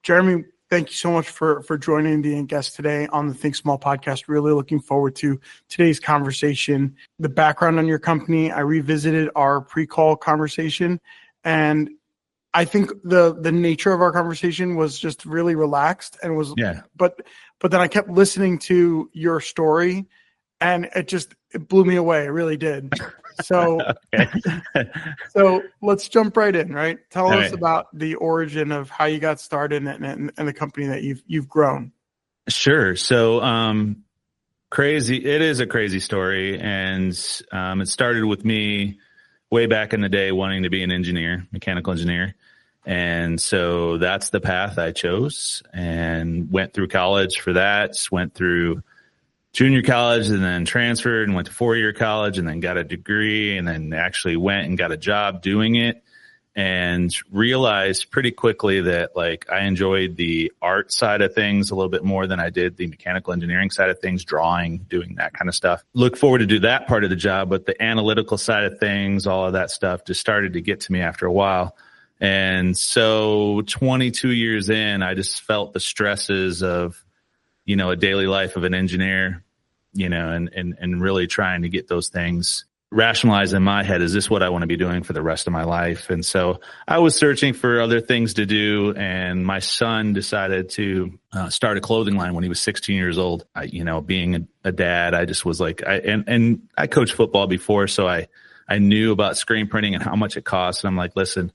Jeremy, thank you so much for joining being a guest today on the Think Small podcast. Really looking forward to today's conversation. The background on your company, I revisited our pre-call conversation, and I think the nature of our conversation was just really relaxed and but then I kept listening to your story, and it blew me away. It really did. So, so let's jump right in, right? Tell us about the origin of how you got started and the company that you've grown. Sure. So, crazy. It is a crazy story. And, it started with me way back in the day wanting to be an engineer, mechanical engineer. And so that's the path I chose and went through college for that, went through junior college and then transferred and went to 4-year college and then got a degree and then actually went and got a job doing it and realized pretty quickly that like I enjoyed the art side of things a little bit more than I did the mechanical engineering side of things, drawing, doing that kind of stuff. Look forward to do that part of the job, but the analytical side of things, all of that stuff just started to get to me after a while. And so 22 years in, I just felt the stresses of, a daily life of an engineer, and really trying to get those things rationalized in my head. Is this what I want to be doing for the rest of my life? And so I was searching for other things to do. And my son decided to start a clothing line when he was 16 years old. Being a dad, I just was like, I coached football before. So I knew about screen printing and how much it costs. And I'm like, listen,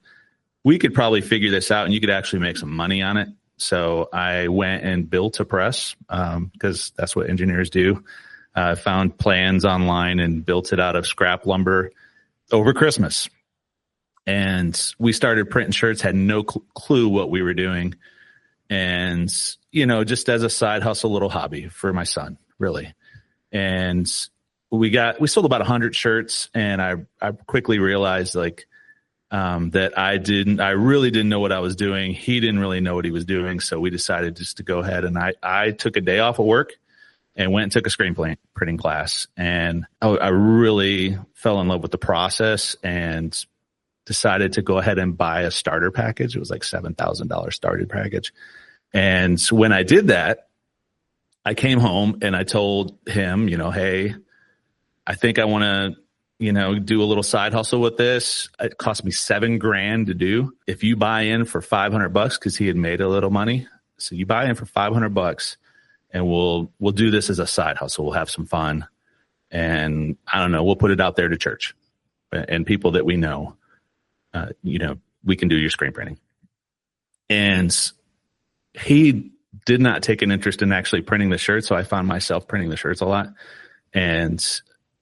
we could probably figure this out and you could actually make some money on it. So I went and built a press because that's what engineers do. I found plans online and built it out of scrap lumber over Christmas. And we started printing shirts, had no clue what we were doing. And, just as a side hustle, little hobby for my son, really. And we sold about 100 shirts. And I quickly realized that I really didn't know what I was doing. He didn't really know what he was doing. So we decided just to go ahead and I took a day off of work and went and took a screen printing class. And I really fell in love with the process and decided to go ahead and buy a starter package. It was like $7,000 starter package. And so when I did that, I came home and I told him, hey, I think I want to, do a little side hustle with this. It cost me $7,000 to do. If you buy in for $500, because he had made a little money. So you buy in for $500 and we'll do this as a side hustle. We'll have some fun. And I don't know, we'll put it out there to church and people that we know, we can do your screen printing. And he did not take an interest in actually printing the shirts. So I found myself printing the shirts a lot. And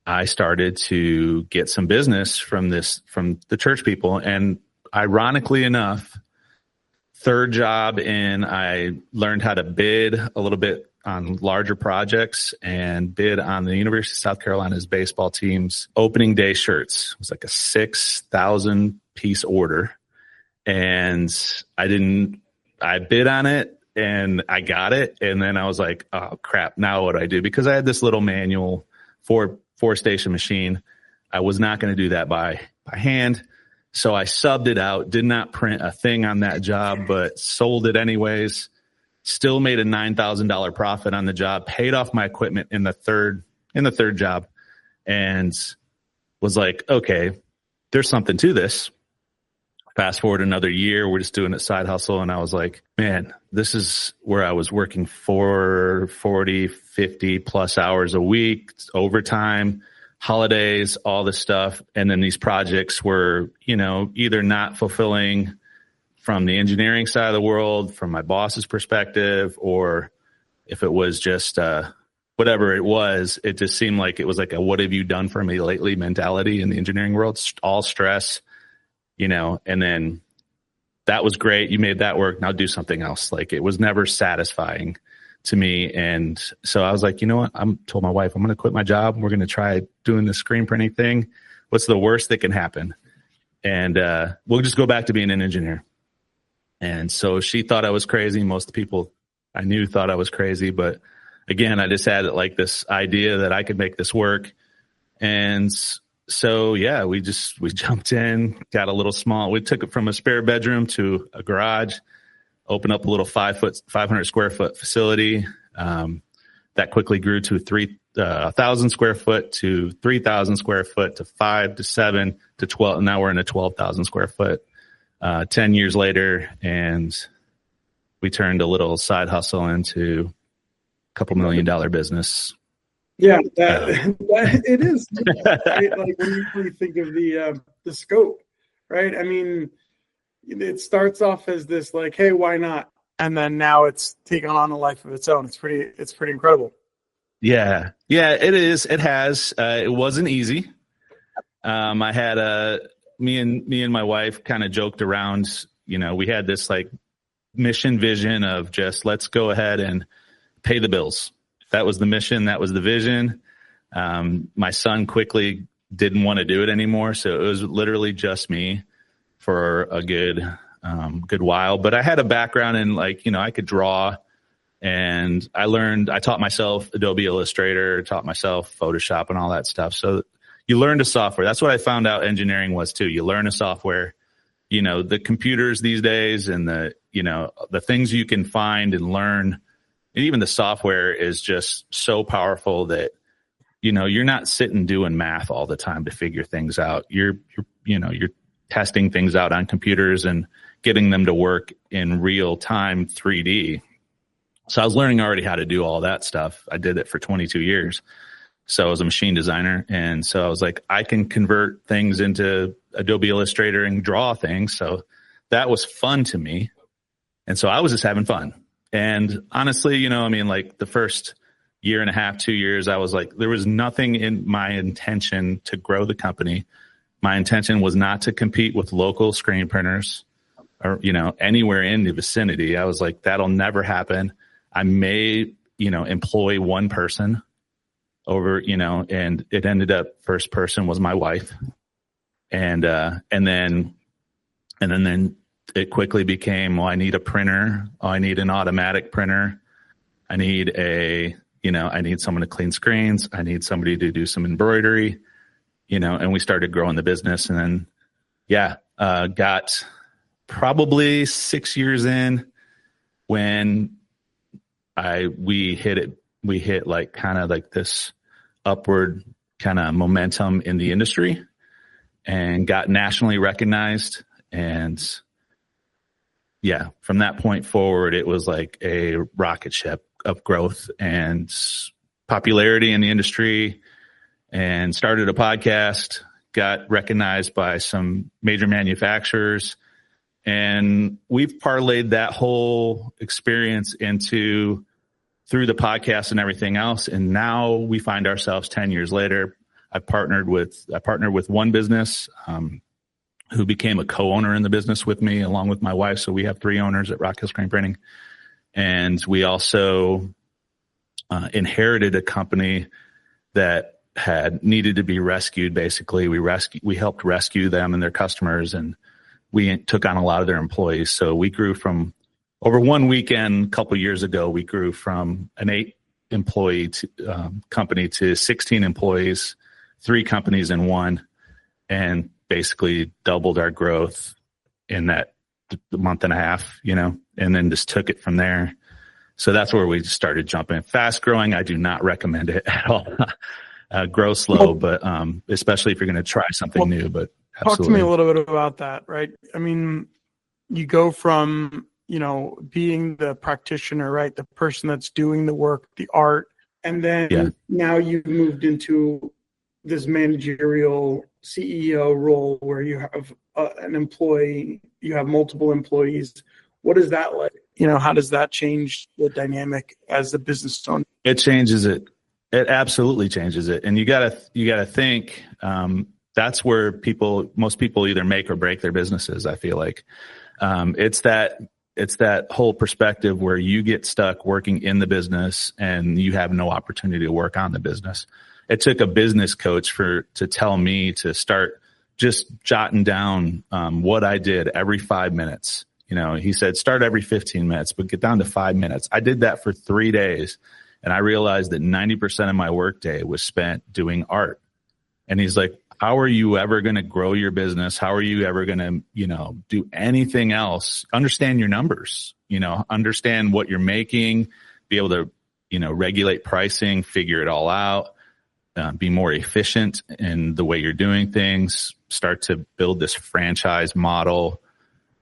I started to get some business from the church people. And ironically enough, third job in, I learned how to bid a little bit on larger projects and bid on the University of South Carolina's baseball team's opening day shirts. It was like a 6,000 piece order. And I bid on it and I got it. And then I was like, oh crap, now what do I do? Because I had this little manual four station machine. I was not going to do that by hand. So I subbed it out, did not print a thing on that job, but sold it anyways. Still made a $9,000 profit on the job, paid off my equipment in the third job, and was like, okay, there's something to this. Fast forward another year, we're just doing a side hustle. And I was like, man, this is where I was working for 40, 50 plus hours a week, overtime, holidays, all this stuff. And then these projects were, either not fulfilling from the engineering side of the world, from my boss's perspective, or if it was just whatever it was, it just seemed like it was like a what have you done for me lately mentality in the engineering world, all stress, and then that was great. You made that work. Now do something else. Like it was never satisfying to me. And so I was like, you know what? Told my wife, I'm going to quit my job. We're going to try doing the screen printing thing. What's the worst that can happen? And we'll just go back to being an engineer. And so she thought I was crazy. Most of the people I knew thought I was crazy. But again, I just had like this idea that I could make this work. And so, yeah, we jumped in, got a little small. We took it from a spare bedroom to a garage, opened up a little 500 square foot facility. That quickly grew to 1,000 square foot to 3,000 square foot to 5 to 7 to 12. And now we're in a 12,000 square foot, 10 years later. And we turned a little side hustle into a couple $1 million business. Yeah, that it is. Right? Like when you think of the scope, right? I mean, it starts off as this like, hey, why not? And then now it's taken on a life of its own. It's pretty incredible. Yeah, it is. It has. It wasn't easy. I had me and my wife kind of joked around. We had this like mission vision of just let's go ahead and pay the bills. That was the mission. That was the vision. My son quickly didn't want to do it anymore, so it was literally just me for a good while. But I had a background in I could draw, and I taught myself Adobe Illustrator, taught myself Photoshop and all that stuff. So you learned a software. That's what I found out engineering was too. You learn a software, the computers these days and the things you can find and learn. And even the software is just so powerful that, you're not sitting doing math all the time to figure things out. You're testing things out on computers and getting them to work in real time 3D. So I was learning already how to do all that stuff. I did it for 22 years. So I was a machine designer. And so I was like, I can convert things into Adobe Illustrator and draw things. So that was fun to me. And so I was just having fun. And honestly, the first year and a half, 2 years, I was like, there was nothing in my intention to grow the company. My intention was not to compete with local screen printers or, anywhere in the vicinity. I was like, that'll never happen. I may, employ one person over, and it ended up first person was my wife. And then it quickly became, well, I need a printer. Oh, I need an automatic printer. I need I need someone to clean screens. I need somebody to do some embroidery, and we started growing the business. And then, got probably 6 years in when we hit like kind of like this upward kind of momentum in the industry and got nationally recognized. And from that point forward, it was like a rocket ship of growth and popularity in the industry, and started a podcast, got recognized by some major manufacturers. And we've parlayed that whole experience through the podcast and everything else. And now we find ourselves 10 years later. I partnered with one business, who became a co-owner in the business with me along with my wife. So we have 3 owners at Rockhill Printing. And we also inherited a company that had needed to be rescued. Basically, we helped rescue them and their customers, and we took on a lot of their employees. So we grew from over one weekend a couple of years ago, we grew from an 8-employee company to 16 employees, 3 companies in one, and basically doubled our growth in that month and a half, and then just took it from there. So that's where we started jumping. Fast growing, I do not recommend it at all. Grow slow, but especially if you're going to try something new. But absolutely. Talk to me a little bit about that, right? I mean, you go from, being the practitioner, right? The person that's doing the work, the art, and then now you've moved into this managerial CEO role where you have an employee, you have multiple employees. What is that like? How does that change the dynamic as the business owner? It changes it. It absolutely changes it. And you gotta think, that's where most people either make or break their businesses. I feel like, it's that whole perspective where you get stuck working in the business and you have no opportunity to work on the business. It took a business coach to tell me to start just jotting down what I did every 5 minutes. He said, start every 15 minutes, but get down to 5 minutes. I did that for 3 days, and I realized that 90% of my workday was spent doing art. And he's like, how are you ever going to grow your business? How are you ever going to, do anything else? Understand your numbers. understand what you're making, be able to, regulate pricing, figure it all out, be more efficient in the way you're doing things, start to build this franchise model.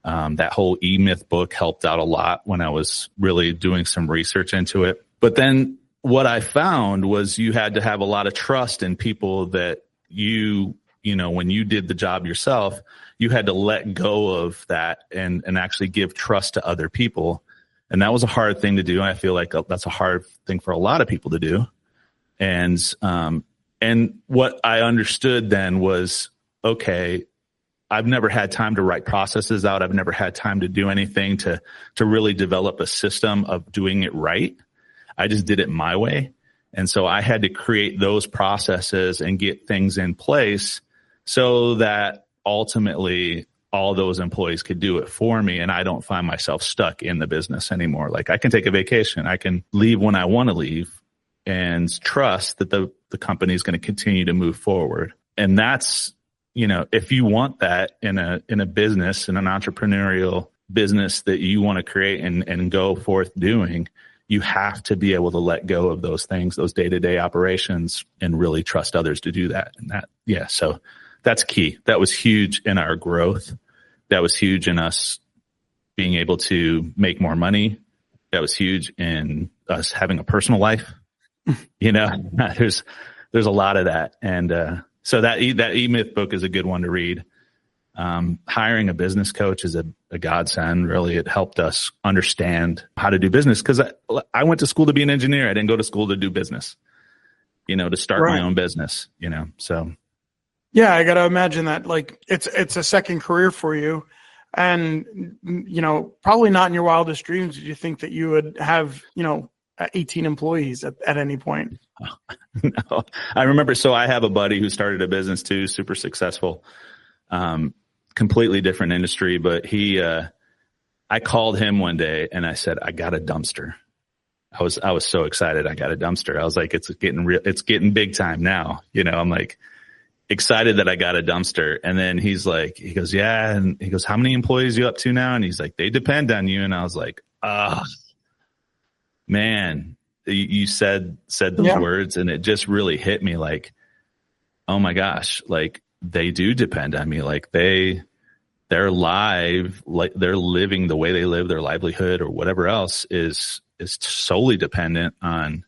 That whole E-Myth book helped out a lot when I was really doing some research into it. But then what I found was you had to have a lot of trust in people that when you did the job yourself, you had to let go of that and actually give trust to other people. And that was a hard thing to do. I feel like that's a hard thing for a lot of people to do. And what I understood then was, okay, I've never had time to write processes out. I've never had time to do anything to really develop a system of doing it right. I just did it my way. And so I had to create those processes and get things in place so that ultimately all those employees could do it for me. And I don't find myself stuck in the business anymore. Like I can take a vacation. I can leave when I want to leave and trust that the company is going to continue to move forward. And that's, if you want that in a business, in an entrepreneurial business that you want to create and go forth doing, you have to be able to let go of those things, those day-to-day operations, and really trust others to do that. And so that's key. That was huge in our growth. That was huge in us being able to make more money. That was huge in us having a personal life. There's a lot of that. And so that E-Myth book is a good one to read. Hiring a business coach is a godsend. Really, it helped us understand how to do business because I went to school to be an engineer. I didn't go to school to do business, to start my own business, so. Yeah, I got to imagine that like it's a second career for you. And, probably not in your wildest dreams did you think that you would have, 18 employees at any point. No, I remember. So I have a buddy who started a business too, super successful, completely different industry. But I called him one day and I said, I got a dumpster. I was so excited. I got a dumpster. I was like, it's getting big time now. I'm like excited that I got a dumpster. And then he goes, yeah. And he goes, how many employees are you up to now? And he's like, they depend on you. And I was like, man, you said those words and it just really hit me like, oh my gosh, like they do depend on me. Like they're live, like they're living the way they live, their livelihood or whatever else is solely dependent on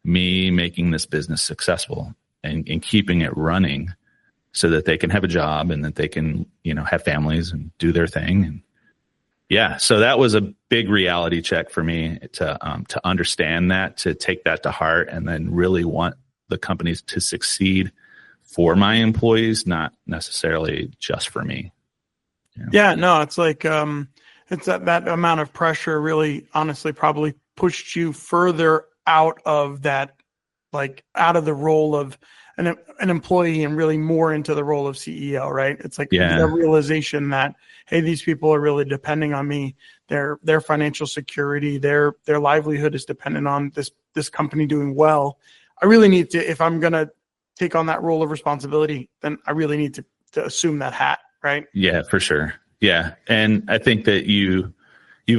me making this business successful and keeping it running so that they can have a job and that they can, have families and do their thing. And yeah, so that was a big reality check for me to understand that, to take that to heart, and then really want the companies to succeed for my employees, not necessarily just for me. Yeah, no, it's like it's that amount of pressure really, honestly, probably pushed you further out of that, like out of the role of an employee and really more into the role of CEO, right? It's like the realization that, hey, these people are really depending on me. Their financial security, their livelihood is dependent on this company doing well. I really need to, if I'm going to take on that role of responsibility, then I really need to assume that hat, right? Yeah, for sure. Yeah. And I think that you've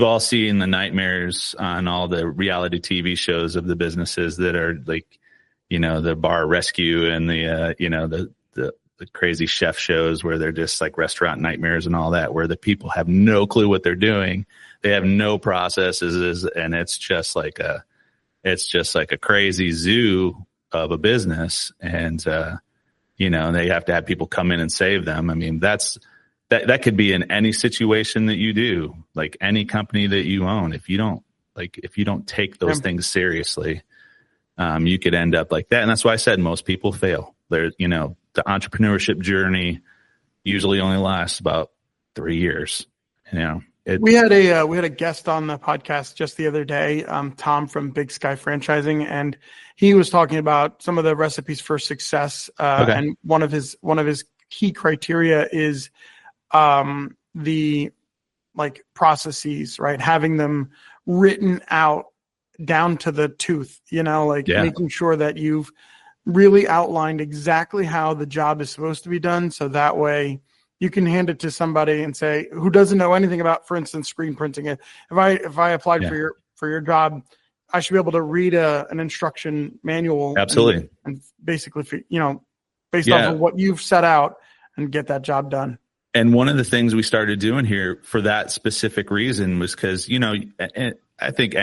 all seen the nightmares on all the reality TV shows of the businesses that are like, the bar rescue and the crazy chef shows where they're just like restaurant nightmares and all that, where the people have no clue what they're doing. They have no processes, and it's just like a crazy zoo of a business. And, they have to have people come in and save them. I mean, that could be in any situation that you do, like any company that you own. If you don't take those things seriously, you could end up like that. And that's why I said most people fail. The entrepreneurship journey usually only lasts about 3 years. We had a guest on the podcast just the other day, Tom from Big Sky Franchising, and he was talking about some of the recipes for success. And one of his key criteria is the like processes, right? Having them written out down to the tooth, making sure that you've really outlined exactly how the job is supposed to be done. So that way, you can hand it to somebody and say, who doesn't know anything about, for instance, screen printing. If I applied for your job, I should be able to read an instruction manual. Absolutely. And basically, based off of what you've set out, and get that job done. And one of the things we started doing here for that specific reason was because, I think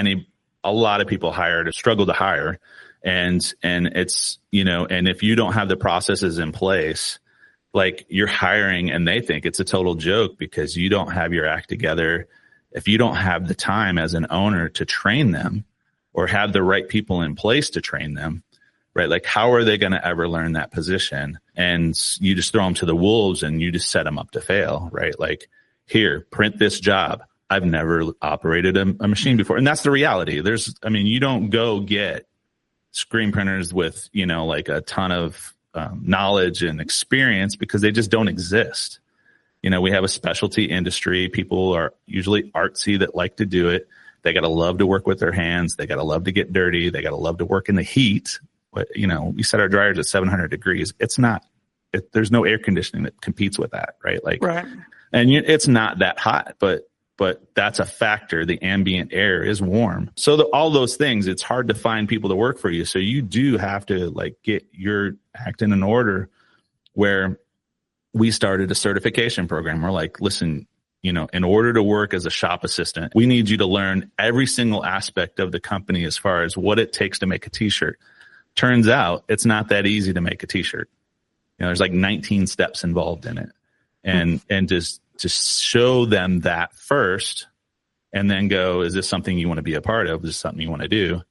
a lot of people struggle to hire. And it's, and if you don't have the processes in place, like you're hiring and they think it's a total joke because you don't have your act together. If you don't have the time as an owner to train them or have the right people in place to train them, right? Like, how are they going to ever learn that position? And you just throw them to the wolves and you just set them up to fail, right? Like, here, print this job. I've never operated a machine before. And that's the reality. You don't go get screen printers with, like a ton of knowledge and experience because they just don't exist. We have a specialty industry. People are usually artsy that like to do it. They got to love to work with their hands. They got to love to get dirty. They got to love to work in the heat. But, we set our dryers at 700 degrees. There's no air conditioning that competes with that, right? Right. And it's not that hot, but that's a factor. The ambient air is warm. So all those things, it's hard to find people to work for you. So you do have to get your act in an order, where we started a certification program. We're like, listen, in order to work as a shop assistant, we need you to learn every single aspect of the company as far as what it takes to make a t-shirt. Turns out it's not that easy to make a t-shirt. There's like 19 steps involved in it. And just show them that first, and then go, is this something you want to be a part of? Is this something you want to do?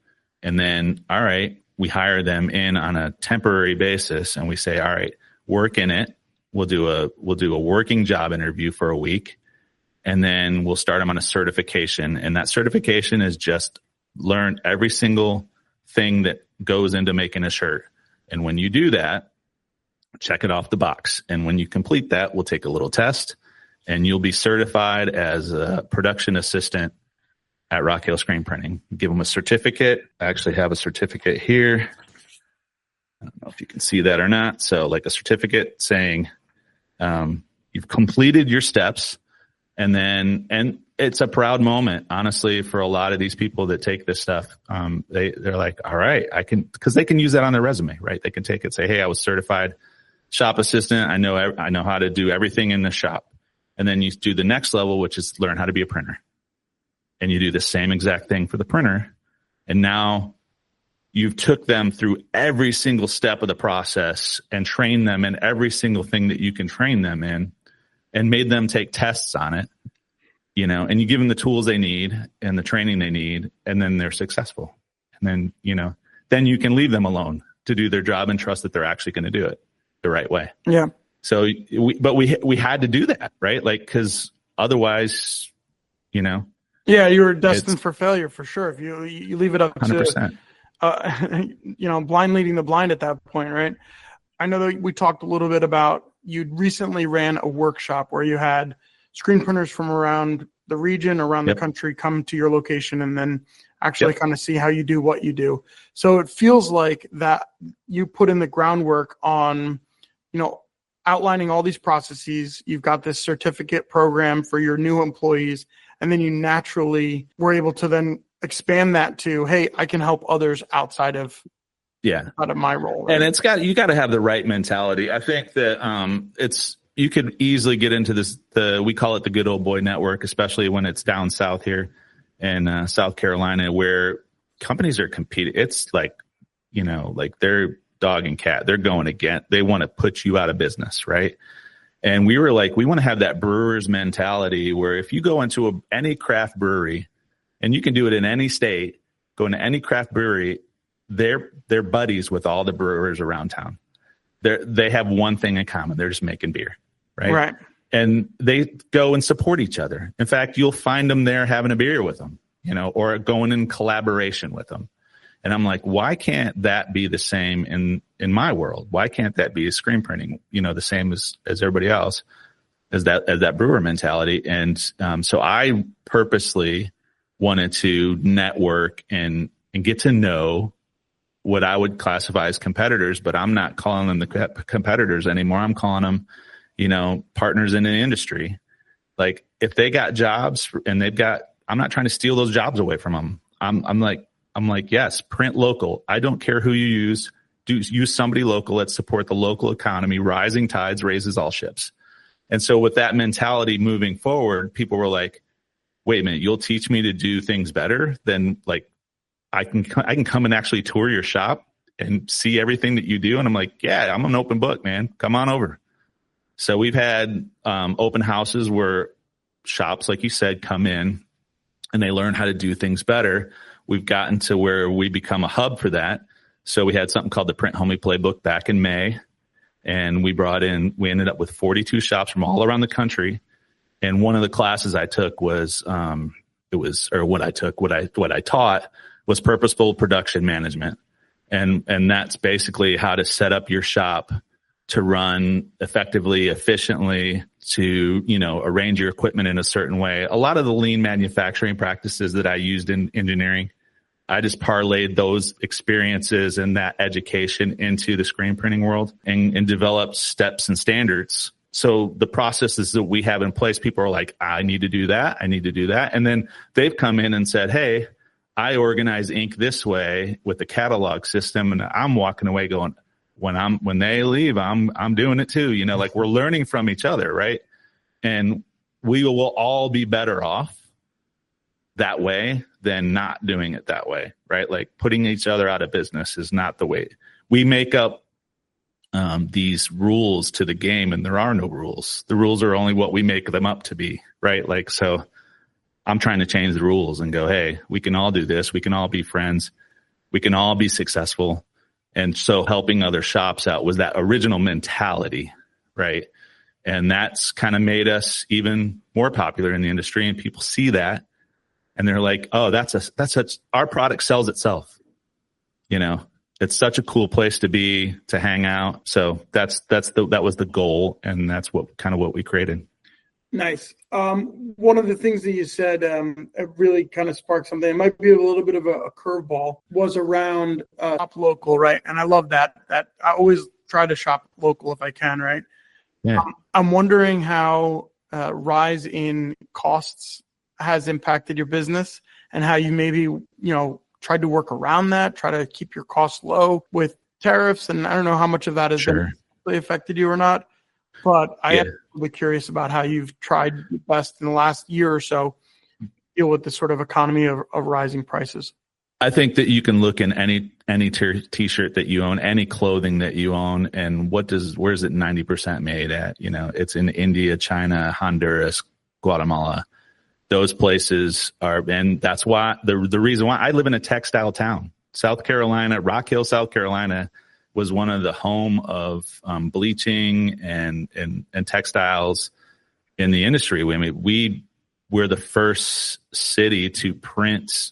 And then, all right, we hire them in on a temporary basis, and we say, all right, work in it. We'll do a working job interview for a week, and then we'll start them on a certification. And that certification is just learn every single thing that goes into making a shirt. And when you do that, check it off the box. And when you complete that, we'll take a little test, and you'll be certified as a production assistant at Rockhill Screen Printing. Give them a certificate. I actually have a certificate here. I don't know if you can see that or not. So like a certificate saying you've completed your steps. And it's a proud moment, honestly, for a lot of these people that take this stuff. They're like, all right, because they can use that on their resume, right? They can take it, say, hey, I was certified shop assistant. I know how to do everything in the shop. And then you do the next level, which is learn how to be a printer. And you do the same exact thing for the printer. And now you've took them through every single step of the process and trained them in every single thing that you can train them in, and made them take tests on it, and you give them the tools they need and the training they need, and then they're successful. And then, then you can leave them alone to do their job and trust that they're actually going to do it the right way. Yeah. So we had to do that, right? Like, cause otherwise, yeah, you were destined for failure for sure. If you leave it up 100%. to, blind leading the blind at that point, right? I know that we talked a little bit about, you'd recently ran a workshop where you had screen printers from around the region, around the country, come to your location and then actually kind of see how you do what you do. So it feels like that you put in the groundwork on, outlining all these processes. You've got this certificate program for your new employees, and then you naturally were able to then expand that to, hey, I can help others outside of my role. Right? And you got to have the right mentality. I think that you could easily get into this, we call it the good old boy network, especially when it's down south here in South Carolina, where companies are competing. It's like they're dog and cat. They're going against, they want to put you out of business, right? And we were like, we want to have that brewer's mentality where if you go into any craft brewery, and you can do it in any state, go into any craft brewery, they're buddies with all the brewers around town. They have one thing in common. They're just making beer, right? Right. And they go and support each other. In fact, you'll find them there having a beer with them, or going in collaboration with them. And I'm like, why can't that be the same in my world? Why can't that be a screen printing, the same as everybody else, as that brewer mentality? And so I purposely wanted to network and get to know what I would classify as competitors, but I'm not calling them the competitors anymore. I'm calling them, partners in the industry. Like if they got jobs and I'm not trying to steal those jobs away from them. I'm like, yes, print local. I don't care who you use. Use somebody local. Let's support the local economy. Rising tides raises all ships. And so with that mentality moving forward, people were like, wait a minute, you'll teach me to do things better? Then like I can come and actually tour your shop and see everything that you do. And I'm like, yeah, I'm an open book, man. Come on over. So we've had open houses where shops, like you said, come in and they learn how to do things better. We've gotten to where we become a hub for that. So we had something called the Print Homey Playbook back in May. And we ended up with 42 shops from all around the country. And one of the classes I took was, what I taught was purposeful production management. And that's basically how to set up your shop to run effectively, efficiently, to, arrange your equipment in a certain way. A lot of the lean manufacturing practices that I used in engineering, I just parlayed those experiences and that education into the screen printing world and developed steps and standards. So the processes that we have in place, people are like, I need to do that. I need to do that. And then they've come in and said, hey, I organize ink this way with the catalog system. And I'm walking away going, when they leave, I'm doing it too. Like we're learning from each other. Right. And we will all be better off that way than not doing it that way, right? Like putting each other out of business is not the way. We make up these rules to the game, and there are no rules. The rules are only what we make them up to be, right? Like, so I'm trying to change the rules and go, hey, we can all do this. We can all be friends. We can all be successful. And so helping other shops out was that original mentality, right? And that's kind of made us even more popular in the industry, and people see that. And they're like, oh, our product sells itself. It's such a cool place to be, to hang out. So that was the goal. And that's what we created. Nice. One of the things that you said, it really kind of sparked something. It might be a little bit of a curveball, was around shop local, right? And I love that I always try to shop local if I can, right? Yeah. I'm wondering how rise in costs has impacted your business and how you maybe, tried to work around that, try to keep your costs low with tariffs. And I don't know how much of that has been really affected you or not, but I am really curious about how you've tried your best in the last year or so deal with the sort of economy of rising prices. I think that you can look in any t-shirt that you own, any clothing that you own, and where is it 90% made at? It's in India, China, Honduras, Guatemala. Those places are, and that's why the reason why I live in a textile town, South Carolina. Rockhill, South Carolina was one of the home of bleaching and textiles in the industry. I mean, we're the first city to print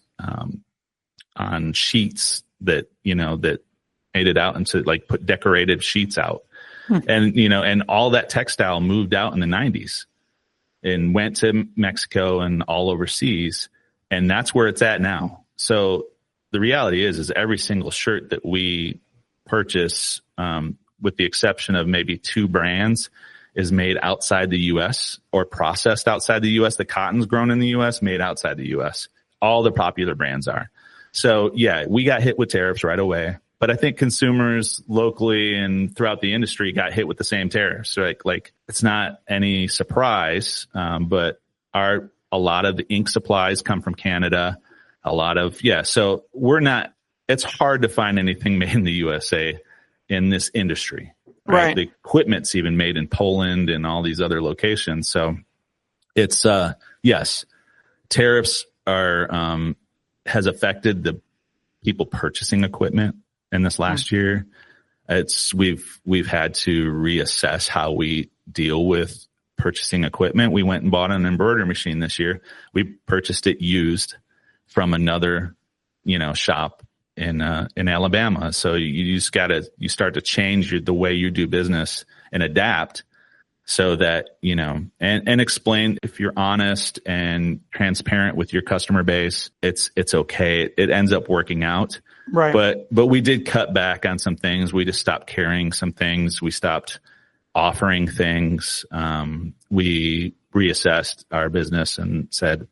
on sheets that made it out into like put decorated sheets out. And all that textile moved out in the 90s. And went to Mexico and all overseas. And that's where it's at now. So the reality is every single shirt that we purchase, with the exception of maybe 2 brands, is made outside the U.S. or processed outside the U.S. The cotton's grown in the U.S., made outside the U.S. All the popular brands are. So, yeah, we got hit with tariffs right away. But I think consumers locally and throughout the industry got hit with the same tariffs. Like it's not any surprise, but a lot of the ink supplies come from Canada. So it's hard to find anything made in the USA in this industry. Right? The equipment's even made in Poland and all these other locations. So it's, yes, tariffs has affected the people purchasing equipment. In this last year, we've had to reassess how we deal with purchasing equipment. We went and bought an embroidery machine this year. We purchased it used from another, shop in Alabama. So you start to change the way you do business and adapt so that, and explain. If you're honest and transparent with your customer base, it's okay. It ends up working out. Right. But we did cut back on some things. We just stopped carrying some things. We stopped offering things. We reassessed our business and said,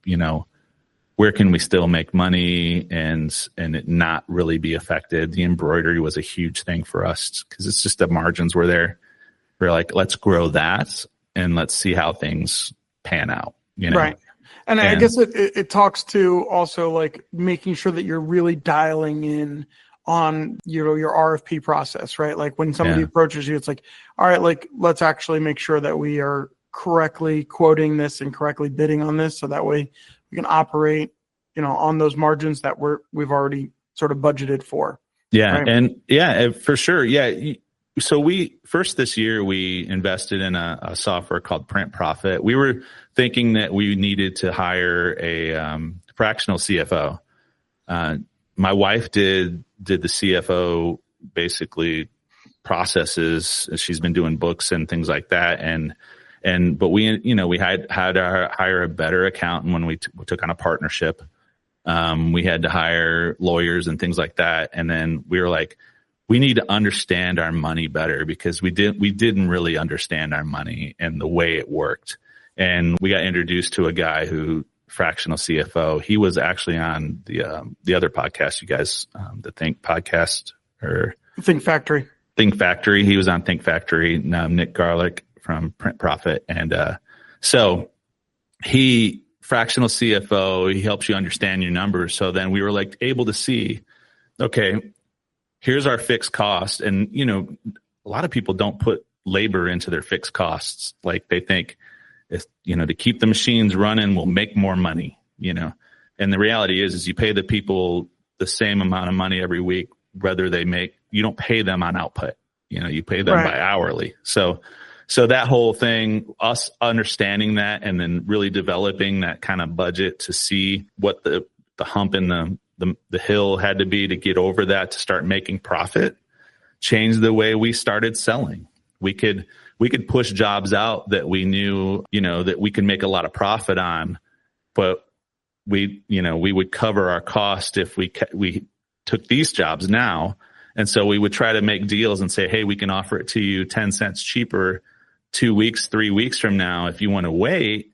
where can we still make money and it not really be affected? The embroidery was a huge thing for us because it's just the margins were there. We're like, let's grow that and let's see how things pan out, Right. And I guess it talks to also like making sure that you're really dialing in on, your RFP process, right? Like when somebody approaches you, it's like, all right, like let's actually make sure that we are correctly quoting this and correctly bidding on this. So that way we can operate, on those margins that we've already sort of budgeted for. Yeah. Right? And for sure. Yeah. So this year we invested in a software called Print Profit. We were thinking that we needed to hire a fractional CFO. My wife did the CFO basically processes. She's been doing books and things like that. But we had to hire a better accountant when we took on a partnership. We had to hire lawyers and things like that. And then we were like, we need to understand our money better because we didn't really understand our money and the way it worked. And we got introduced to a guy who fractional CFO. He was actually on the other podcast, you guys, the Think podcast or Think Factory. Think Factory. He was on Think Factory. Nick Garlic from Print Profit. And so he fractional CFO, he helps you understand your numbers. So then we were like able to see, okay, here's our fixed cost. And, a lot of people don't put labor into their fixed costs. Like they think, to keep the machines running, we'll make more money, And the reality is you pay the people the same amount of money every week, whether you don't pay them on output, you pay them by hourly. So that whole thing, us understanding that and then really developing that kind of budget to see what the hump in the hill had to be to get over that to start making profit changed the way we started selling. We could push jobs out that we knew, that we could make a lot of profit on, but we would cover our cost if we took these jobs now. And so we would try to make deals and say, hey, we can offer it to you 10 cents cheaper 2 weeks, 3 weeks from now if you want to wait.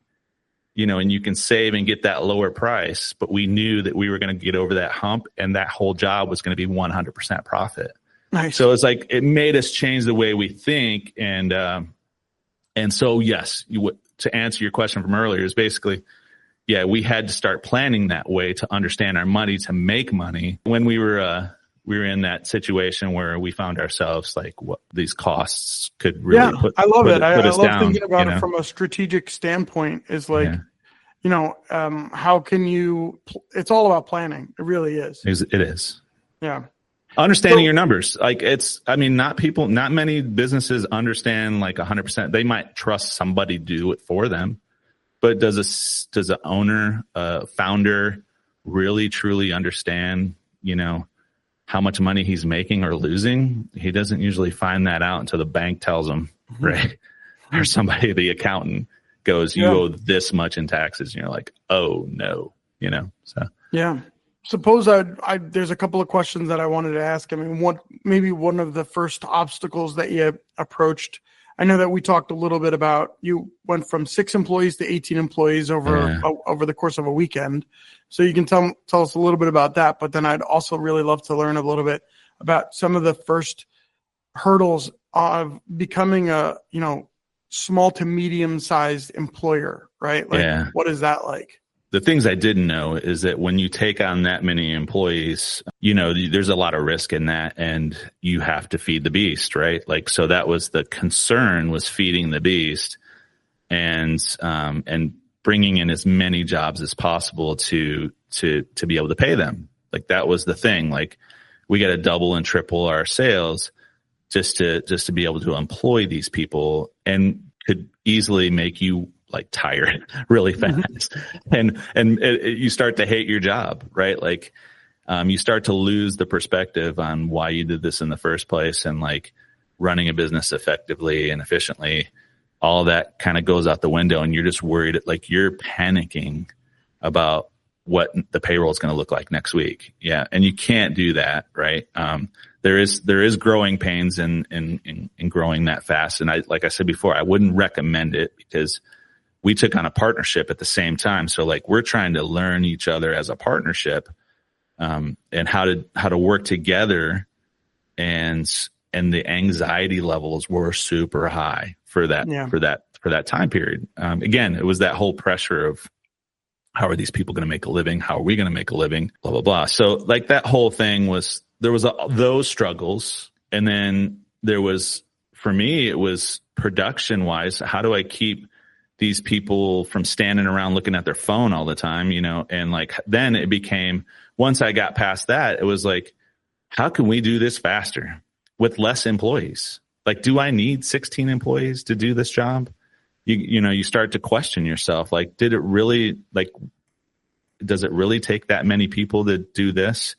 And you can save and get that lower price. But we knew that we were going to get over that hump and that whole job was going to be 100% profit. Nice. So it's like, it made us change the way we think. And so, yes, to answer your question from earlier is basically, we had to start planning that way to understand our money, to make money. When we were in that situation where we found ourselves like what these costs could really put I love it. I love down, thinking about it from a strategic standpoint is like, how can you, it's all about planning. It really is. It is. Yeah. Understanding your numbers. Like not many businesses understand like 100%. They might trust somebody to do it for them, but does an owner, founder really truly understand, how much money he's making or losing? He doesn't usually find that out until the bank tells him, right? Or somebody, the accountant goes, you owe this much in taxes. And you're like, oh no, so. Yeah. Suppose there's a couple of questions that I wanted to ask. I mean, maybe one of the first obstacles that you approached, I know that we talked a little bit about, you went from 6 employees to 18 employees over the course of a weekend. So you can tell us a little bit about that. But then I'd also really love to learn a little bit about some of the first hurdles of becoming a, small to medium sized employer, right? Like, what is that like? The things I didn't know is that when you take on that many employees, there's a lot of risk in that and you have to feed the beast, right? Like, so that was the concern, was feeding the beast and bringing in as many jobs as possible to be able to pay them. Like that was the thing. Like we got to double and triple our sales just to be able to employ these people, and could easily make you like tired really fast. And you start to hate your job, right? Like, you start to lose the perspective on why you did this in the first place, and like running a business effectively and efficiently, all that kind of goes out the window, and you're just worried, like you're panicking about what the payroll is going to look like next week. Yeah. And you can't do that, right? there is growing pains in growing that fast. And like I said before, I wouldn't recommend it because we took on a partnership at the same time. So like we're trying to learn each other as a partnership, and how to work together, and the anxiety levels were super high for that time period. Again, it was that whole pressure of, how are these people going to make a living? How are we going to make a living? Blah, blah, blah. So like that whole thing there was those struggles. And then there was, for me, it was production wise. How do I keep these people from standing around looking at their phone all the time, and like, then it became, once I got past that, it was like, how can we do this faster with less employees? Like, do I need 16 employees to do this job? You start to question yourself. Like, does it really take that many people to do this?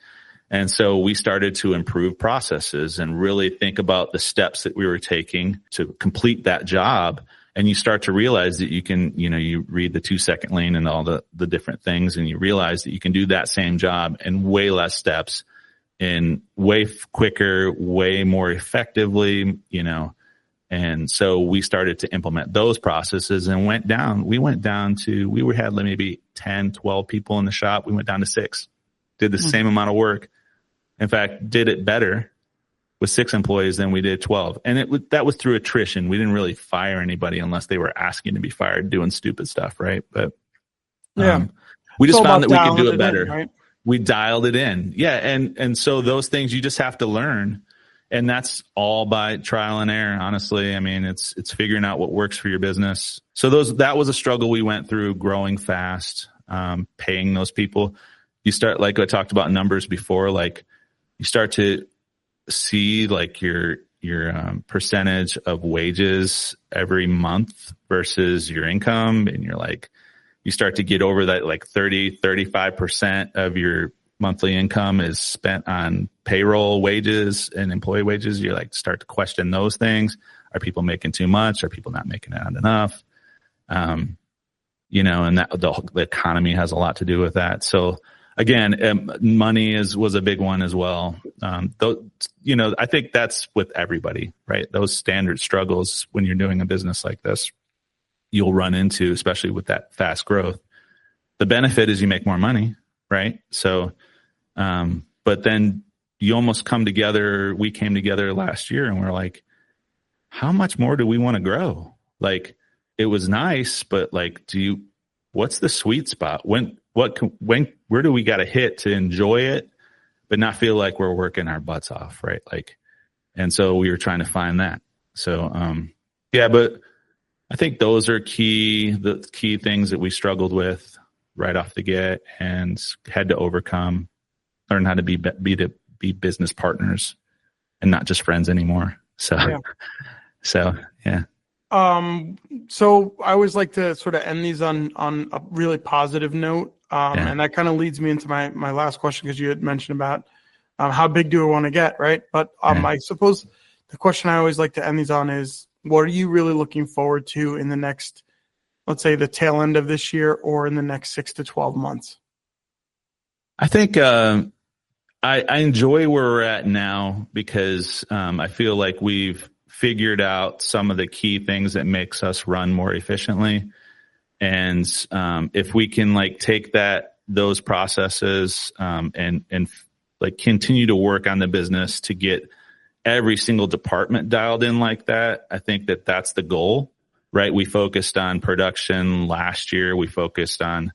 And so we started to improve processes and really think about the steps that we were taking to complete that job. And you start to realize that you can, you read the 2-second lane and all the different things, and you realize that you can do that same job in way less steps, in way quicker, way more effectively, And so we started to implement those processes and we had maybe 10, 12 people in the shop. We went down to 6, did the same amount of work. In fact, did it better with 6 employees than we did 12. And that was through attrition. We didn't really fire anybody unless they were asking to be fired, doing stupid stuff. Right. But, we just found that we could do it better. Right? We dialed it in. Yeah. And so those things you just have to learn. And that's all by trial and error, honestly. I mean, it's figuring out what works for your business. So that was a struggle we went through, growing fast, paying those people. You start, like I talked about numbers before, like you start to see like your percentage of wages every month versus your income. And you start to get over that, like 35% of your monthly income is spent on payroll wages and employee wages. You start to question those things. Are people making too much? Are people not making it enough? And that the economy has a lot to do with that. So again, money was a big one as well. I think that's with everybody, right? Those standard struggles when you're doing a business like this, you'll run into, especially with that fast growth. The benefit is you make more money, right? So, but then you almost we came together last year and we're like, how much more do we want to grow? Like, it was nice, but like, what's the sweet spot? Where do we got to hit to enjoy it, but not feel like we're working our butts off, right? Like, and so we were trying to find that. So, but I think those are the key things that we struggled with right off the get and had to overcome, learn how to be business partners and not just friends anymore. So, yeah. So I always like to sort of end these on a really positive note. And that kind of leads me into my last question, because you had mentioned about, how big do I want to get? Right. But, I suppose the question I always like to end these on is, what are you really looking forward to in the next, let's say, the tail end of this year or in the next 6 to 12 months? I think, I enjoy where we're at now because, I feel like we've figured out some of the key things that makes us run more efficiently. And, if we can take those processes, and continue to work on the business to get every single department dialed in like that, I think that's the goal, right? We focused on production last year. We focused on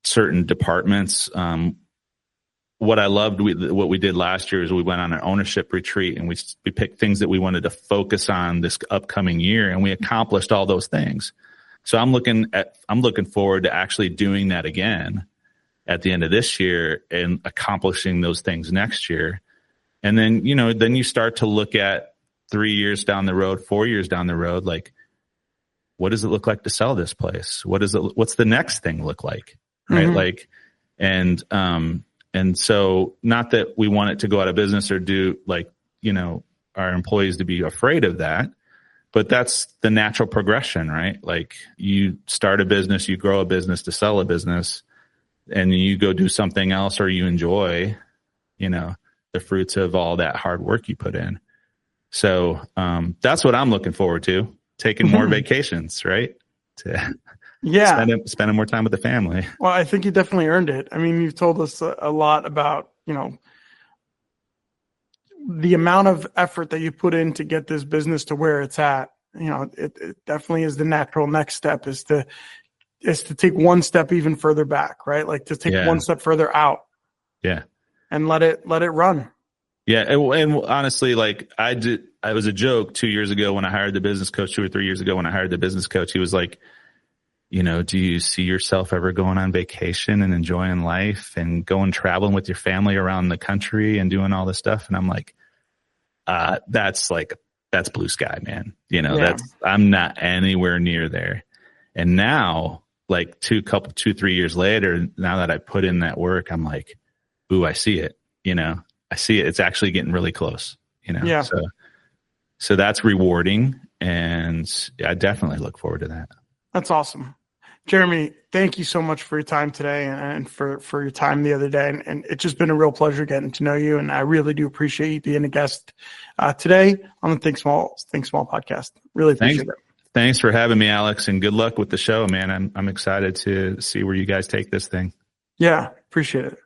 certain departments. What I loved, what we did last year is we went on an ownership retreat and we picked things that we wanted to focus on this upcoming year, and we accomplished all those things. So I'm looking forward to actually doing that again at the end of this year and accomplishing those things next year. And then, then you start to look at 3 years down the road, 4 years down the road, like, what does it look like to sell this place? What's the next thing look like? Right. Mm-hmm. And so not that we want it to go out of business or do our employees to be afraid of that, but that's the natural progression, right? Like, you start a business, you grow a business to sell a business, and you go do something else or you enjoy, the fruits of all that hard work you put in. So that's what I'm looking forward to, taking more vacations, right? Spending more time with the family. Well, I think you definitely earned it. I mean, you've told us a lot about, the amount of effort that you put in to get this business to where it's at. It definitely is the natural next step is to take one step even further back, right? Like to take one step further out. Yeah. And let it run. Yeah. And honestly, like I was a joke 2 years ago when I hired the business coach, 2 or 3 years ago when I hired the business coach. He was like, do you see yourself ever going on vacation and enjoying life and going traveling with your family around the country and doing all this stuff? And I'm like, that's blue sky, man. I'm not anywhere near there. And now, like 2-3 years later, now that I put in that work, I'm like, ooh, I see it. I see it. It's actually getting really close, Yeah. So that's rewarding. And I definitely look forward to that. That's awesome. Jeremy, thank you so much for your time today and for your time the other day. And it's just been a real pleasure getting to know you. And I really do appreciate you being a guest today on the Think Small podcast. Really appreciate it. Thanks for having me, Alex, and good luck with the show, man. I'm excited to see where you guys take this thing. Yeah, appreciate it.